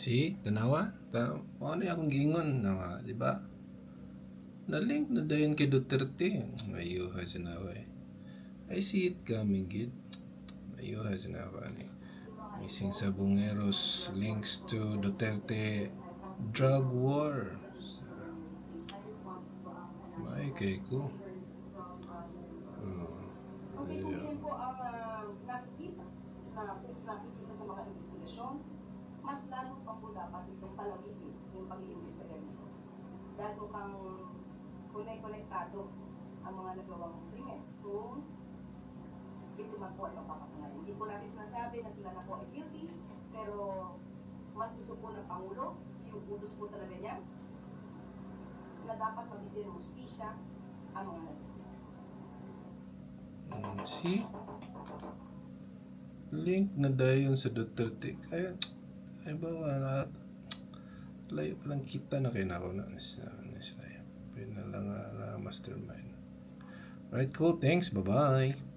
Si, tanawa? Ano yung akong gingon na, di ba? Na-link na dayon kay Duterte. Ayuha sinawa eh. I see it coming, kid. Ayuha sinawa ni. Missing Sabongeros links to Duterte drug war. May kay ko. Okay, kung yan po ang nakikita sa mga investigasyon, mas lalo pa po dapat itong palagigin yung pag-iimbestiga nito. Lalo kang konektado ang mga nagawang krimen kung ito man po ay mapapatunayan. Hindi po natin sinasabi na sila na po ay guilty, pero mas gusto po ng Pangulo, yung utos po talaga niya, na dapat mabigyan ng hustisya ang mga nagawang. Si link na dayon sa Duterte. Kaya, ay ba, layo palang kita na kayo na ako na siya. Pwede na lang mastermind. Right, cool. Thanks. Bye-bye.